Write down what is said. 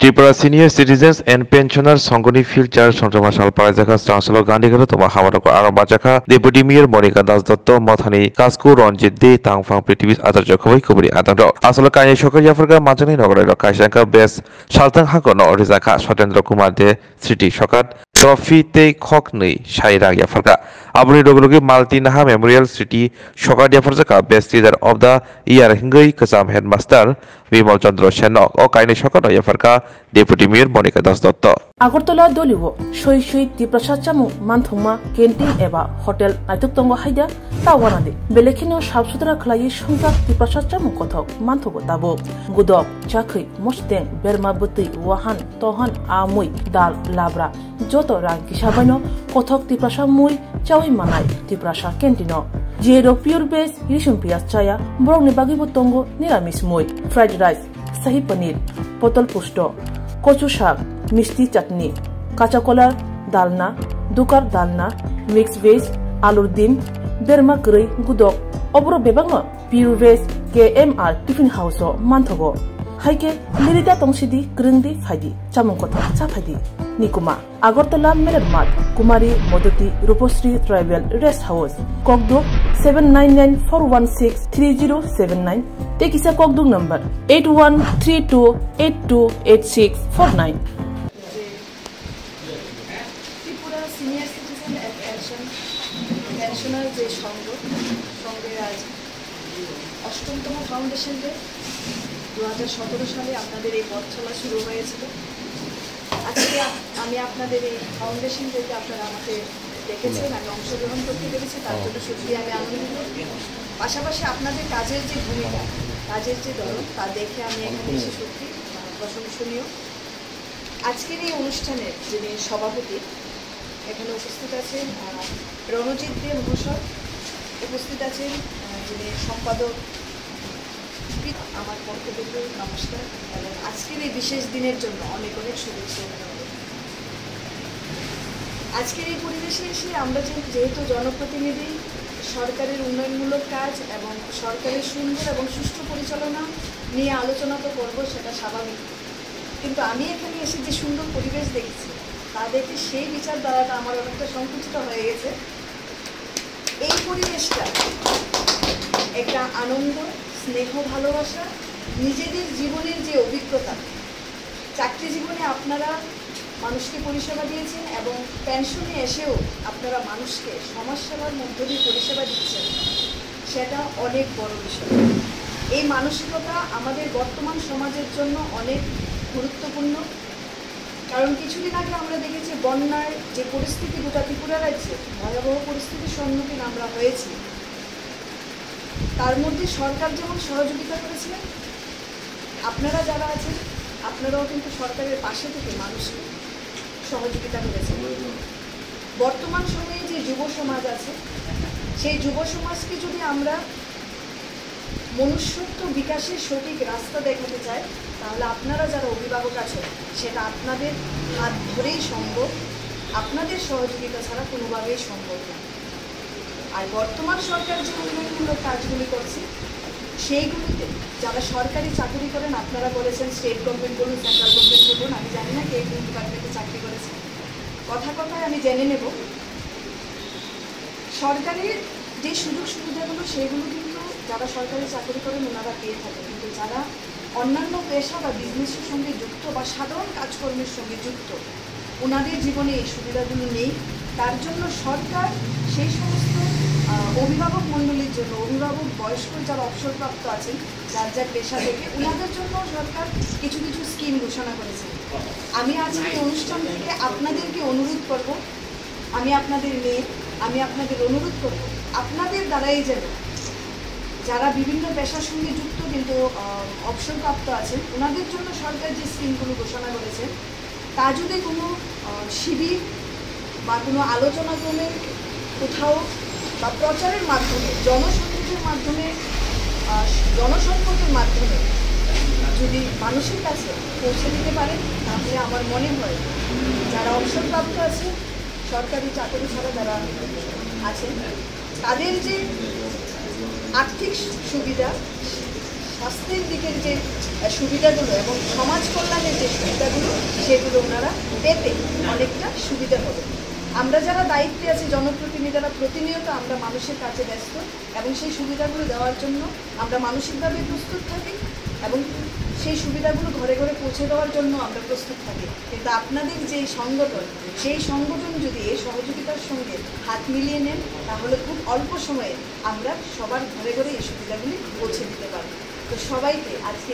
Tripura senior citizens and pensioner সংগঠন ফিউচার চন্দ্রমা সালপাড়া জায়গা চান্সেল গান্ধীঘাট তোমা হামারক আরো বাজাখা ডেপুটি মেয়র মনিকা দাস দত্ত মথানি কাসকু রঞ্জিত দে তাংফাং পৃথিবী আচার্য খবই খবরি আদান আসলে কাইনি সরকার জাফরকা মাঝানি নগরের কাইসাঙ্কা বেস সালতাং হাকন অরিজাখা সতেন্দ্র কুমার দে স্মৃতি সকাত ট্রফি তে খক nei সাইরা ইয়াফরকা আবনি ডগলগি মাল্টি নাহা মেমোরিয়াল স্মৃতি সকাত ইয়াফরজাকা best leader of the year হিঙ্গই কসাম হেডমাস্টার বিমল চন্দ্র সেন ও কাইনি সকাত ইয়াফরকা ডেপুটি মেয়র মনিকা দাস দত্ত আগরতলা দলিও সই সই ত্রিপ্রাসাদ চামু মানথংমা কেন্টিন এবা হোটেল নাইতুক তঙ্গ হাইদা তাওয়ানাদে বেলেখিনো সাফ সুতরা খলাই সংজাক ত্রিপ্রাসাদ চামু কথক মানথগো তাবো গুদক চাখৈ মস্তেং বেরমা বতৈ ওয়াহান তহান আমুই দাল লাবরা যত রাং কিসাবাইনো কথক ত্রিপ্রাসাদ মুই চাউই মানাই ত্রিপ্রাসাদ কেন্টিনো জিএরো পিওর বেস রিসুম পিয়াজ চায়া বরংনি বাগিবো তঙ্গ নিরামিষ মুই ফ্রাইড রাইস শাহী পনির পটল পুষ্ট কচু শাক মিষ্টি চাটনি কাঁচা কলার ডালনা দুকার ডালনা মিক্স ভেজ আলুর ডিম বেরমা গৈ গুদক অবর বেবাং pure veg KMR tiffin house মানথগো হাইকে লিরিদা তংসিদি গ্রিংদি ফাইদি চামং কথা চা ফাইদি নিকুমা আগরতলা মেরমাত Kumari Madhuti Rupashree tribal rest house ককদুক 7994163079 টেকিসা ককদুক number 8132828649 Tripura senior citizen pensioner যে সঙ্গে আজ ৮ম ফাউন্ডেশন ডে 2017 সালে আপনাদের এই পথ চলা শুরু হয়েছিল। আজকে আমি আপনাদের এই ফাউন্ডেশন ডেতে আপনারা আমাকে ডেকেছেন, আমি অংশগ্রহণ করতে পেরেছি, তার জন্য সত্যি আমি আনন্দিত। পাশাপাশি আপনাদের কাজের যে ভূমিকা, কাজের যে দরদ, তা দেখে আমি এখানে এসে সত্যি প্রশংসনীয়। আজকের এই অনুষ্ঠানের যিনি সভাপতি, এখানে উপস্থিত আছেন রণজিৎ দে মহাশয়, উপস্থিত আছেন যিনি সম্পাদক। আমার পক্ষ থেকে নমস্কার এবং আজকের এই বিশেষ দিনের জন্য অনেক অনেক শুভেচ্ছা। আজকের এই পরিবেশে এসে আমরা যেহেতু জনপ্রতিনিধি, সরকারের উন্নয়নমূলক কাজ এবং সরকারের সুন্দর এবং সুষ্ঠু পরিচালনা নিয়ে আলোচনা তো করব, সেটা স্বাভাবিক। কিন্তু আমি এখানে এসে যে সুন্দর পরিবেশ দেখছি, তা দেখে সেই বিচারধারাটা আমার অনেকটা সংকুচিত হয়ে গেছে। এই পরিবেশটা একটা আনন্দ, স্নেহ, ভালোবাসা, নিজেদের জীবনের যে অভিজ্ঞতা, চাকরি জীবনে আপনারা মানুষকে পরিষেবা দিয়েছেন এবং পেনশনে এসেও আপনারা মানুষকে সমাজসেবার মধ্য দিয়ে পরিষেবা দিচ্ছেন, সেটা অনেক বড় বিষয়। এই মানসিকতা আমাদের বর্তমান সমাজের জন্য অনেক গুরুত্বপূর্ণ। কারণ কিছুদিন আগে আমরা দেখেছি বন্যার যে পরিস্থিতি গোটা ত্রিপুরা রাজ্যে ভয়াবহ পরিস্থিতির সম্মুখীন আমরা হয়েছি। তার মধ্যে সরকার যেমন সহযোগিতা করেছিলেন, আপনারা যারা আছেন আপনারাও কিন্তু সরকারের পাশে থেকে মানুষকে সহযোগিতা করেছেন। বর্তমান সময়ে যে যুব সমাজ আছে, সেই যুব সমাজকে যদি আমরা মনুষ্যত্ব বিকাশের সঠিক রাস্তা দেখাতে চাই, তাহলে আপনারা যারা অভিভাবক আছেন, সেটা আপনাদের হাত ধরেই সম্ভব, আপনাদের সহযোগিতা ছাড়া কোনোভাবেই সম্ভব না। আর বর্তমান সরকার যে উন্নয়নমূলক কাজগুলি করছে, সেইগুলিতে যারা সরকারি চাকরি করেন, আপনারা করেছেন, স্টেট গভর্নমেন্ট বলুন, সেন্ট্রাল গভর্নমেন্ট বলুন, আমি জানি না কে কোন ডিপার্টমেন্টে চাকরি করেছেন, কথায় আমি জেনে নেব। সরকারের যে সুযোগ সুবিধাগুলো, সেগুলো কিন্তু যারা সরকারি চাকরি করেন ওনারা পেয়ে থাকেন, কিন্তু যারা অন্যান্য পেশা বা বিজনেসের সঙ্গে যুক্ত বা সাধারণ কাজকর্মের সঙ্গে যুক্ত, ওনাদের জীবনে এই সুবিধাগুলো নেই। তার জন্য সরকার সেই সমস্ত অভিভাবক মণ্ডলীর জন্য, অভিভাবক বয়স্ক যারা অবসরপ্রাপ্ত আছেন যার যার পেশা থেকে, ওনাদের জন্য সরকার কিছু কিছু স্কিম ঘোষণা করেছে। আমি আজকে এই অনুষ্ঠান থেকে আপনাদেরকে অনুরোধ করব, আমি আপনাদের মেয়ে, আমি আপনাদের অনুরোধ করব, আপনাদের দ্বারাই যেন যারা বিভিন্ন পেশার সঙ্গে যুক্ত কিন্তু অবসরপ্রাপ্ত আছেন, ওনাদের জন্য সরকার যে স্কিমগুলো ঘোষণা করেছে, তা যদি কোনো শিবির বা কোনো আলোচনা ক্রমে কোথাও বা প্রচারের মাধ্যমে, জনসংযোগের মাধ্যমে, জনসম্পর্কের মাধ্যমে যদি মানুষের কাছে পৌঁছে দিতে পারে, তাহলে আমার মনে হয় যারা অবসরপ্রাপ্ত আছে, সরকারি চাকরি ছাড়া যারা আছেন, তাদের যে আর্থিক সুবিধা, স্বাস্থ্যের দিকের যে সুবিধাগুলো এবং সমাজ কল্যাণের যে সুবিধাগুলো সেগুলো ওনারা পেতে অনেকটা সুবিধা হবে। আমরা যারা দায়িত্বে আছি জনপ্রতিনিধিরা প্রতিনিয়ত আমরা মানুষের কাছে ব্যস্ত এবং সেই সুবিধাগুলো দেওয়ার জন্য আমরা মানসিকভাবে প্রস্তুত থাকি এবং সেই সুবিধাগুলো ঘরে ঘরে পৌঁছে দেওয়ার জন্য আমরা প্রস্তুত থাকি। কিন্তু আপনাদের যে সংগঠন, সেই সংগঠন যদি এই সহযোগিতার সঙ্গে হাত মিলিয়ে নেন তাহলে খুব অল্প সময়ে আমরা সবার ঘরে ঘরে এই সুবিধাগুলি পৌঁছে দিতে পারব। তো সবাইকে আজকে